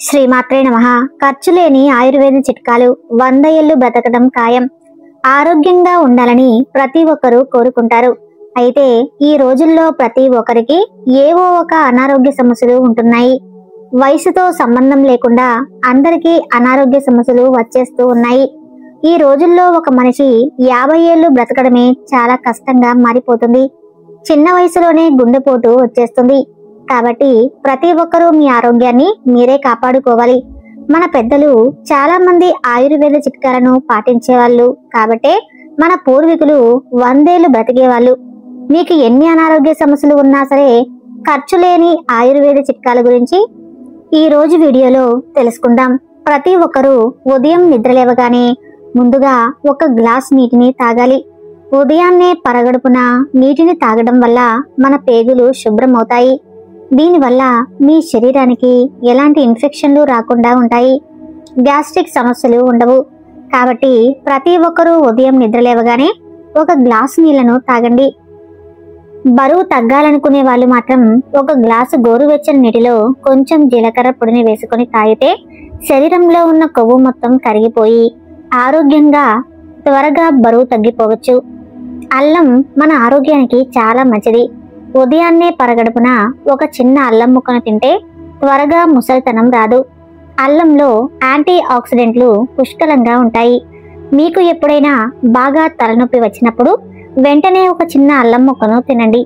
శ్రీమాత్రే నమః. ఖర్చులేని ఆయుర్వేద చిట్కాలు 100 ఏళ్లు బ్రతకడం ఖాయం. ఆరోగ్యంగా ఉండాలని ప్రతి ఒక్కరూ కోరుకుంటారు. అయితే ఈ రోజుల్లో ప్రతి ఒక్కరికి ఏవో ఒక అనారోగ్య సమస్యలు ఉంటున్నాయి. వయసుతో సంబంధం లేకుండా అందరికీ అనారోగ్య సమస్యలు వచ్చేస్తూ ఉన్నాయి. ఈ రోజుల్లో ఒక మనిషి 50 ఏళ్లు బ్రతకడమే చాలా కష్టంగా మారిపోతుంది. చిన్న వయసులోనే గుండెపోటు వచ్చేస్తుంది. కాబట్టి ప్రతి ఒక్కరూ మీ ఆరోగ్యాన్ని మీరే కాపాడుకోవాలి. మన పెద్దలు చాలా మంది ఆయుర్వేద చిట్కాలను పాటించేవాళ్ళు. కాబట్టే మన పూర్వీకులు 100 ఏళ్లు బ్రతికేవాళ్ళు. మీకు ఎన్ని అనారోగ్య సమస్యలు ఉన్నా సరే ఖర్చు లేని ఆయుర్వేద చిట్కాల గురించి ఈ రోజు వీడియోలో తెలుసుకుందాం. ప్రతి ఒక్కరూ ఉదయం నిద్రలేవగానే ముందుగా ఒక గ్లాస్ నీటిని తాగాలి. ఉదయాన్నే పరగడుపున నీటిని తాగడం వల్ల మన పేగులు శుభ్రం అవుతాయి. దీనివల్ల మీ శరీరానికి ఎలాంటి ఇన్ఫెక్షన్లు రాకుండా ఉంటాయి. గ్యాస్ట్రిక్ సమస్యలు ఉండవు. కాబట్టి ప్రతి ఒక్కరూ ఉదయం నిద్రలేవగానే ఒక గ్లాసు నీళ్లను తాగండి. బరువు తగ్గాలనుకునే వాళ్ళు మాత్రం ఒక గ్లాసు గోరువెచ్చని నీటిలో కొంచెం జీలకర్ర పొడిని వేసుకొని తాగితే శరీరంలో ఉన్న కొవ్వు మొత్తం కరిగిపోయి ఆరోగ్యంగా త్వరగా బరువు తగ్గిపోవచ్చు. అల్లం మన ఆరోగ్యానికి చాలా మంచిది. ఉదయాన్నే పరగడుపున ఒక చిన్న అల్లం ముక్కను తింటే త్వరగా ముసలితనం రాదు. అల్లంలో యాంటీ ఆక్సిడెంట్లు పుష్కలంగా ఉంటాయి. మీకు ఎప్పుడైనా బాగా తలనొప్పి వచ్చినప్పుడు వెంటనే ఒక చిన్న అల్లం ముక్కను తినండి.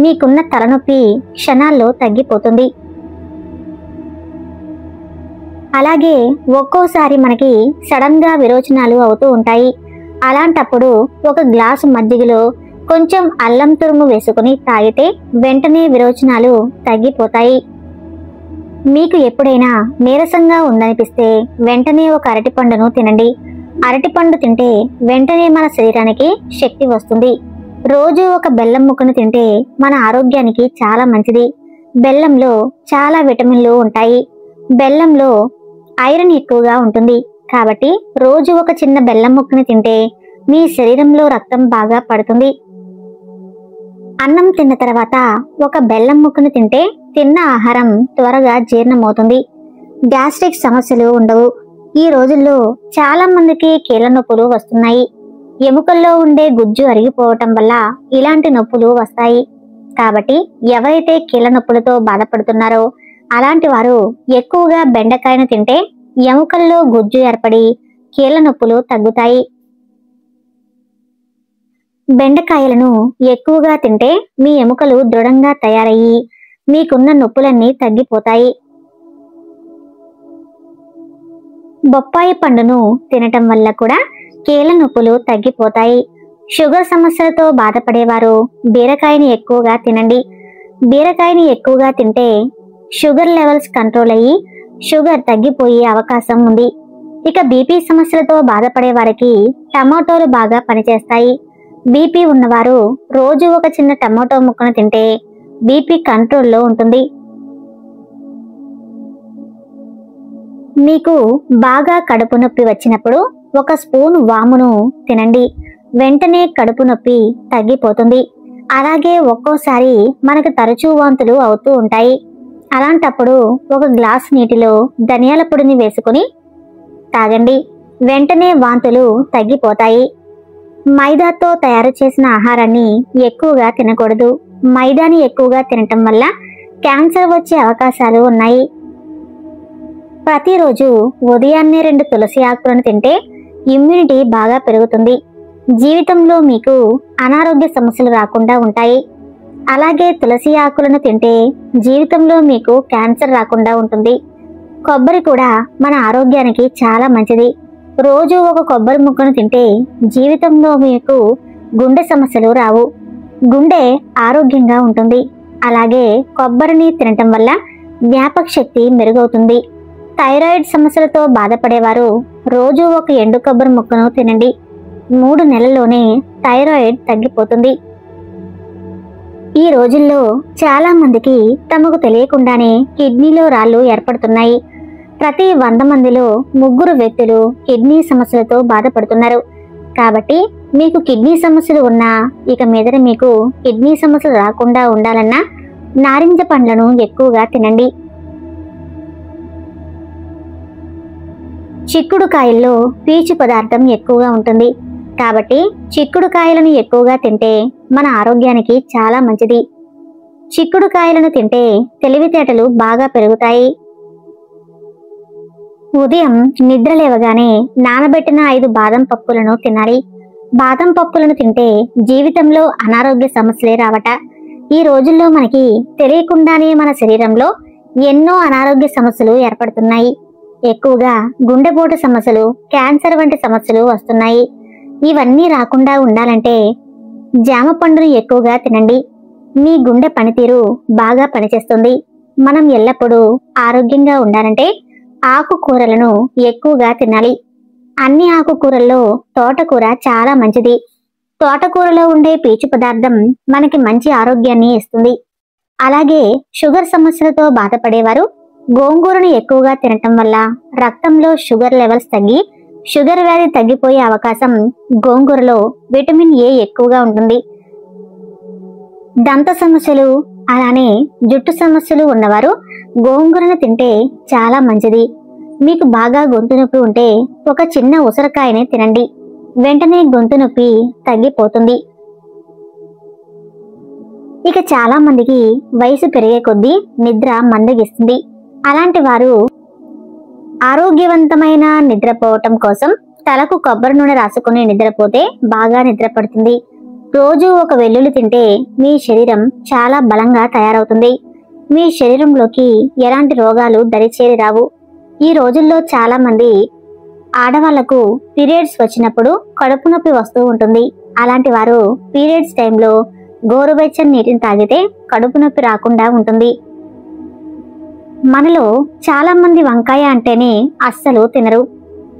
మీకున్న తలనొప్పి క్షణాల్లో తగ్గిపోతుంది. అలాగే ఒక్కోసారి మనకి సడన్ గా విరోచనాలు అవుతూ ఉంటాయి. అలాంటప్పుడు ఒక గ్లాసు మజ్జిగలో కొంచెం అల్లం తురుము వేసుకుని తాగితే వెంటనే విరోచనాలు తగ్గిపోతాయి. మీకు ఎప్పుడైనా నీరసంగా ఉందనిపిస్తే వెంటనే ఒక అరటిపండును తినండి. అరటిపండు తింటే వెంటనే మన శరీరానికి శక్తి వస్తుంది. రోజు ఒక బెల్లం ముక్కను తింటే మన ఆరోగ్యానికి చాలా మంచిది. బెల్లంలో చాలా విటమిన్లు ఉంటాయి. బెల్లంలో ఐరన్ ఎక్కువగా ఉంటుంది. కాబట్టి రోజు ఒక చిన్న బెల్లం ముక్కను తింటే మీ శరీరంలో రక్తం బాగా పడుతుంది. అన్నం తిన్న తర్వాత ఒక బెల్లం ముక్కను తింటే తిన్న ఆహారం త్వరగా జీర్ణమవుతుంది. గ్యాస్ట్రిక్ సమస్యలు ఉండవు. ఈ రోజుల్లో చాలా మందికి కీళ్ళ నొప్పులు వస్తున్నాయి. ఎముకల్లో ఉండే గుజ్జు అరిగిపోవటం వల్ల ఇలాంటి నొప్పులు వస్తాయి. కాబట్టి ఎవరైతే కీళ్ళ నొప్పులతో బాధపడుతున్నారో అలాంటి వారు ఎక్కువగా బెండకాయను తింటే ఎముకల్లో గుజ్జు ఏర్పడి కీళ్ళ నొప్పులు తగ్గుతాయి. బెండకాయలను ఎక్కువగా తింటే మీ ఎముకలు దృఢంగా తయారయ్యి మీకున్న నొప్పులన్నీ తగ్గిపోతాయి. బొప్పాయి పండును తినటం వల్ల కూడా కీళ్ళ నొప్పులు తగ్గిపోతాయి. షుగర్ సమస్యలతో బాధపడేవారు బీరకాయని ఎక్కువగా తినండి. బీరకాయని ఎక్కువగా తింటే షుగర్ లెవెల్స్ కంట్రోల్ అయ్యి షుగర్ తగ్గిపోయే అవకాశం ఉంది. ఇక బీపీ సమస్యలతో బాధపడే వారికి టమాటోలు బాగా పనిచేస్తాయి. బీపీ ఉన్నవారు రోజు ఒక చిన్న టమాటో ముక్కను తింటే బీపీ కంట్రోల్లో ఉంటుంది. మీకు బాగా కడుపు నొప్పి వచ్చినప్పుడు ఒక స్పూన్ వామును తినండి. వెంటనే కడుపు నొప్పి తగ్గిపోతుంది. అలాగే ఒక్కోసారి మనకు తరచూ వాంతులు అవుతూ ఉంటాయి. అలాంటప్పుడు ఒక గ్లాస్ నీటిలో ధనియాల పొడిని వేసుకుని తాగండి. వెంటనే వాంతులు తగ్గిపోతాయి. మైదాతో తయారు చేసిన ఆహారాన్ని ఎక్కువగా తినకూడదు. మైదాని ఎక్కువగా తినటం వల్ల క్యాన్సర్ వచ్చే అవకాశాలు ఉన్నాయి. ప్రతిరోజు ఉదయాన్నే 2 తులసి ఆకులను తింటే ఇమ్యూనిటీ బాగా పెరుగుతుంది. జీవితంలో మీకు అనారోగ్య సమస్యలు రాకుండా ఉంటాయి. అలాగే తులసి ఆకులను తింటే జీవితంలో మీకు క్యాన్సర్ రాకుండా ఉంటుంది. కొబ్బరి కూడా మన ఆరోగ్యానికి చాలా మంచిది. రోజు ఒక కొబ్బరి ముక్కను తింటే జీవితంలో మీకు గుండె సమస్యలు రావు. గుండె ఆరోగ్యంగా ఉంటుంది. అలాగే కొబ్బరిని తినటం వల్ల జ్ఞాపక శక్తి మెరుగవుతుంది. థైరాయిడ్ సమస్యలతో బాధపడేవారు రోజు ఒక ఎండు కొబ్బరి ముక్కను తినండి. 3 నెలల్లోనే థైరాయిడ్ తగ్గిపోతుంది. ఈ రోజుల్లో చాలా మందికి తమకు తెలియకుండానే కిడ్నీలో రాళ్లు ఏర్పడుతున్నాయి. ప్రతి 100 మందిలో 3 వ్యక్తులు కిడ్నీ సమస్యలతో బాధపడుతున్నారు. కాబట్టి మీకు కిడ్నీ సమస్యలు ఉన్నా ఇక మీదట మీకు కిడ్నీ సమస్యలు రాకుండా ఉండాలన్నా నారింజ పండ్లను ఎక్కువగా తినండి. చిక్కుడుకాయల్లో పీచు పదార్థం ఎక్కువగా ఉంటుంది కాబట్టి చిక్కుడుకాయలను ఎక్కువగా తింటే మన ఆరోగ్యానికి చాలా మంచిది. చిక్కుడుకాయలను తింటే తెలివితేటలు బాగా పెరుగుతాయి. ఉదయం నిద్ర లేవగానే నానబెట్టిన 5 బాదం పప్పులను తినాలి. బాదం పప్పులను తింటే జీవితంలో అనారోగ్య సమస్యలే రావట. ఈ రోజుల్లో మనకి తెలియకుండానే మన శరీరంలో ఎన్నో అనారోగ్య సమస్యలు ఏర్పడుతున్నాయి. ఎక్కువగా గుండెపోటు సమస్యలు, క్యాన్సర్ వంటి సమస్యలు వస్తున్నాయి. ఇవన్నీ రాకుండా ఉండాలంటే జామ పండును ఎక్కువగా తినండి. మీ గుండె పనితీరు బాగా పనిచేస్తుంది. మనం ఎల్లప్పుడూ ఆరోగ్యంగా ఉండాలంటే ఆకుకూరలను ఎక్కువగా తినాలి. అన్ని ఆకుకూరల్లో తోటకూర చాలా మంచిది. తోటకూరలో ఉండే పీచు పదార్థం మనకి మంచి ఆరోగ్యాన్ని ఇస్తుంది. అలాగే షుగర్ సమస్యలతో బాధపడేవారు గోంగూరను ఎక్కువగా తినటం వల్ల రక్తంలో షుగర్ లెవెల్స్ తగ్గి షుగర్ వ్యాధి తగ్గిపోయే అవకాశం. గోంగూరలో విటమిన్ ఏ ఎక్కువగా ఉంటుంది. దంత సమస్యలు అలానే జుట్టు సమస్యలు ఉన్నవారు గోంగూరను తింటే చాలా మంచిది. మీకు బాగా గొంతు నొప్పి ఉంటే ఒక చిన్న ఉసిరికాయని తినండి. వెంటనే గొంతు నొప్పి తగ్గిపోతుంది. ఇక చాలా మందికి వయసు పెరిగే కొద్దీ నిద్ర మందగిస్తుంది. అలాంటి వారు ఆరోగ్యవంతమైన నిద్రపోవటం కోసం తలకు కొబ్బరి నూనె రాసుకుని నిద్రపోతే బాగా నిద్ర పడుతుంది. రోజు ఒక వెల్లుల్లి తింటే మీ శరీరం చాలా బలంగా తయారవుతుంది. మీ శరీరంలోకి ఎలాంటి రోగాలు దరిచేరి రావు. ఈ రోజుల్లో చాలా మంది ఆడవాళ్లకు పీరియడ్స్ వచ్చినప్పుడు కడుపు నొప్పి వస్తూ ఉంటుంది. అలాంటి వారు పీరియడ్స్ టైంలో గోరువెచ్చని నీటిని తాగితే కడుపు నొప్పి రాకుండా ఉంటుంది. మనలో చాలా మంది వంకాయ అంటేనే అస్సలు తినరు.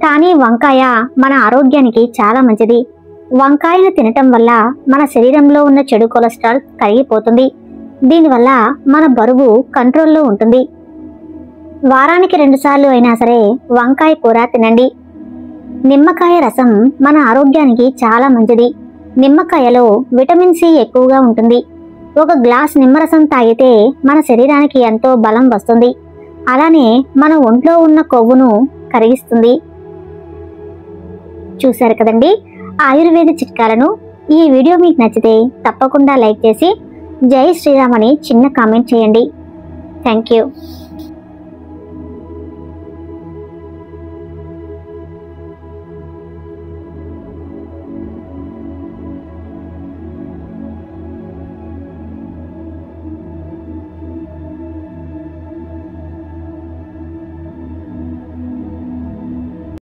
కానీ వంకాయ మన ఆరోగ్యానికి చాలా మంచిది. వంకాయను తినటం వల్ల మన శరీరంలో ఉన్న చెడు కొలెస్ట్రాల్ కరిగిపోతుంది. దీనివల్ల మన బరువు కంట్రోల్లో ఉంటుంది. వారానికి 2 సార్లు అయినా సరే వంకాయ కూర తినండి. నిమ్మకాయ రసం మన ఆరోగ్యానికి చాలా మంచిది. నిమ్మకాయలో విటమిన్ సి ఎక్కువగా ఉంటుంది. ఒక గ్లాస్ నిమ్మరసం తాగితే మన శరీరానికి ఎంతో బలం వస్తుంది. అలానే మన ఒంట్లో ఉన్న కొవ్వును కరిగిస్తుంది. చూశారు కదండి ఆయుర్వేద చిట్కాలను. ఈ వీడియో మీకు నచ్చితే తప్పకుండా లైక్ చేసి జై శ్రీరామ్ అని చిన్న కామెంట్ చేయండి. Thank you.